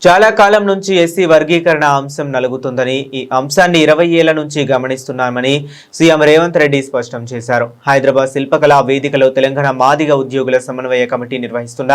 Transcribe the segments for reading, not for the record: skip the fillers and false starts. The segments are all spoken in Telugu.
చాలా కాలం నుంచి ఎస్సీ వర్గీకరణ అంశం నలుగుతుందని ఈ అంశాన్ని 20 ఏళ్ల నుంచి గమనిస్తున్నామని సీఎం రేవంత్ రెడ్డి స్పష్టం చేశారు. హైదరాబాద్ శిల్పకళా వేదికలో తెలంగాణ మాదిగ ఉద్యోగుల సమన్వయ కమిటీ నిర్వహిస్తున్న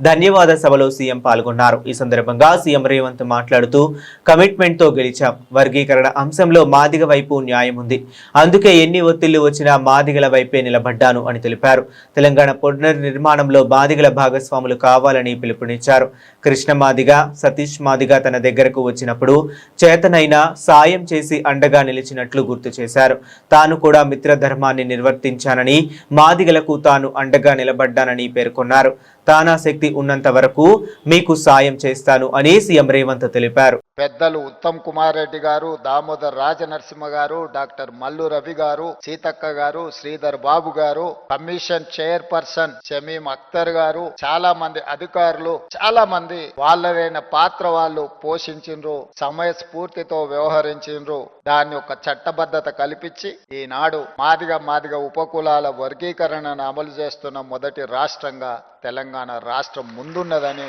ధన్యవాద సభలో సీఎం పాల్గొన్నారు. ఈ సందర్భంగా సీఎం రేవంత్ మాట్లాడుతూ కమిట్మెంట్ తో గెలిచాం. వర్గీకరణ అంశంలో మాదిగ వైపు న్యాయం ఉంది. అందుకే ఎన్ని ఒత్తిళ్లు వచ్చినా మాదిగల వైపే నిలబడ్డాను అని తెలిపారు. తెలంగాణ పునర్నిర్మాణంలో మాదిగల భాగస్వాములు కావాలని పిలుపునిచ్చారు. కృష్ణ మాదిగ సతీష్ మాదిగ తన దగ్గరకు వచ్చినప్పుడు చేతనైనా సాయం చేసి అండగా నిలిచినట్లు గుర్తు చేశారు. తాను కూడా మిత్రధర్మాన్ని నిర్వర్తించానని, మాదిగలకు తాను అండగా నిలబడ్డానని పేర్కొన్నారు. తానా శక్తి ఉన్నంత వరకు మీకు సాయం చేస్తాను అని సీఎం రేవంత్ తెలిపారు. పెద్దలు ఉత్తమ్ కుమార్ రెడ్డి గారు, దామోదర్ రాజనరసింహ గారు, డాక్టర్ మల్లు రవి గారు, సీతక్క గారు, శ్రీధర్ బాబు గారు, కమిషన్ చైర్పర్సన్ షమీం అఖ్తర్ గారు, చాలా మంది అధికారులు, చాలా మంది వాళ్ళైన పాత్ర వాళ్ళు పోషించిండ్రు. సమయ స్ఫూర్తితో వ్యవహరించిండ్రు. దాన్ని ఒక చట్టబద్ధత కల్పించి ఈనాడు మాదిగ ఉపకులాల వర్గీకరణను అమలు చేస్తున్న మొదటి రాష్ట్రంగా తెలంగాణ రాష్ట్రం ముందున్నదని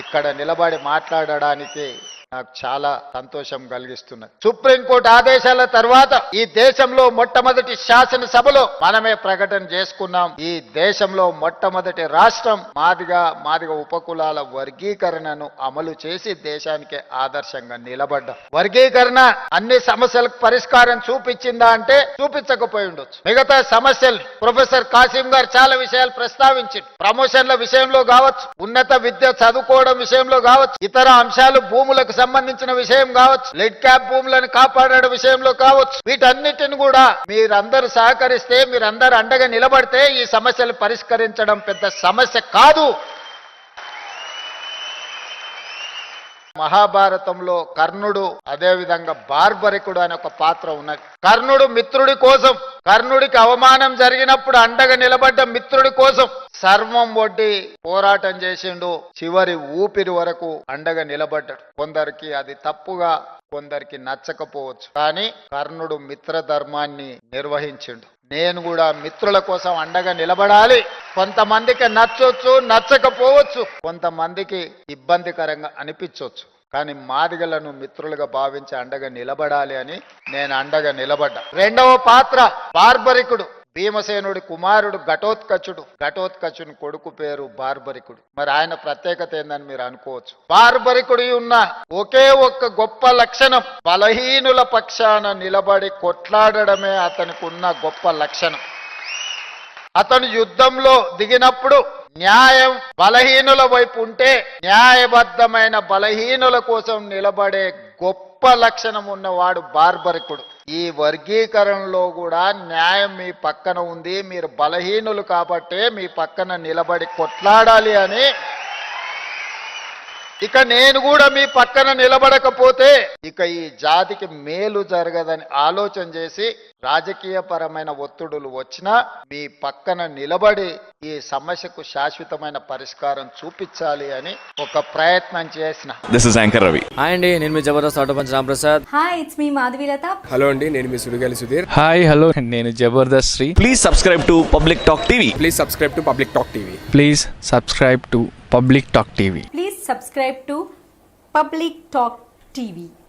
ఇక్కడ నిలబడి మాట్లాడడానికి నాకు చాలా సంతోషం కలిగిస్తున్నది. సుప్రీంకోర్టు ఆదేశాల తర్వాత ఈ దేశంలో మొట్టమొదటి శాసనసభలో మనమే ప్రకటన చేసుకున్నాం. ఈ దేశంలో మొట్టమొదటి రాష్ట్రం మాదిగ ఉపకులాల వర్గీకరణను అమలు చేసి దేశానికి ఆదర్శంగా నిలబడ్డాం. వర్గీకరణ అన్ని సమస్యలకు పరిష్కారం చూపించిందా అంటే చూపించకపోయి ఉండొచ్చు. మిగతా సమస్యలు ప్రొఫెసర్ కాసిం గారు చాలా విషయాలు ప్రస్తావించారు. ప్రమోషన్ల విషయంలో కావచ్చు, ఉన్నత విద్య చదువుకోవడం విషయంలో కావచ్చు, ఇతర అంశాలు భూములకు సంబంధించిన విషయం కావచ్చు, లెడ్ క్యాప్ భూములను కాపాడడం విషయంలో కావచ్చు, వీటన్నిటిని కూడా మీరందరూ సహకరిస్తే, మీరందరూ అండగా నిలబడితే ఈ సమస్యలు పరిష్కరించడం పెద్ద సమస్య కాదు. మహాభారతంలో కర్ణుడు, అదే విధంగా బార్బరికుడు అనే ఒక పాత్ర ఉన్నది. కర్ణుడు మిత్రుడి కోసం, కర్ణుడికి అవమానం జరిగినప్పుడు అండగా నిలబడ్డ మిత్రుడి కోసం సర్వం ఒడ్డి పోరాటం చేసిండు. చివరి ఊపిరి వరకు అండగా నిలబడ్డాడు. కొందరికి అది తప్పుగా, కొందరికి నచ్చకపోవచ్చు, కానీ కర్ణుడు మిత్రధర్మాన్ని నిర్వహించిండు. నేను కూడా మిత్రుల కోసం అండగా నిలబడాలి. కొంతమందికి నచ్చొచ్చు, నచ్చకపోవచ్చు, కొంతమందికి ఇబ్బందికరంగా అనిపించవచ్చు, కానీ మాదిగలను మిత్రులుగా భావించి అండగా నిలబడాలి అని నేను అండగా నిలబడ్డా. రెండవ పాత్ర బార్బరికుడు. భీమసేనుడి కుమారుడు ఘటోత్కచుని కొడుకు పేరు బార్బరికుడు. మరి ఆయన ప్రత్యేకత ఏందని మీరు అనుకోవచ్చు. బార్బరికుడి ఉన్న ఒకే ఒక్క గొప్ప లక్షణం, బలహీనుల పక్షాన నిలబడి కొట్లాడడమే అతనికి ఉన్న గొప్ప లక్షణం. అతను యుద్ధంలో దిగినప్పుడు న్యాయం బలహీనుల వైపు ఉంటే, న్యాయబద్ధమైన బలహీనుల కోసం నిలబడే గొప్ప లక్షణం ఉన్నవాడు బార్బరికుడు. ఈ వర్గీకరణలో కూడా న్యాయం మీ పక్కన ఉంది, మీరు బలహీనులు కాబట్టే మీ పక్కన నిలబడి కొట్లాడాలి అని. ఇక నేను కూడా మీ పక్కన నిలబడకపోతే ఇక ఈ జాతికి మేలు జరగదని ఆలోచన చేసి రాజకీయ పరమైన ఒత్తిడులు వచ్చినా మీ పక్కన నిలబడి ఈ సమస్యకు శాశ్వతమైన పరిష్కారం చూపించాలి అని ఒక ప్రయత్నం చేసిన. This is anchor Ravi. Hi అండి, నేను మీ Jabardasth auto punch Ram Prasad. Hi, it's మీ మాధవీలత. హలో అండి, నేను మీ సుడిగాలి సుధీర్. హాయ్ హలో, నేను Jabardasth Sri. Please subscribe to public talk TV. Please subscribe to public talk TV. Please subscribe to public talk TV. Please subscribe to Public Talk TV.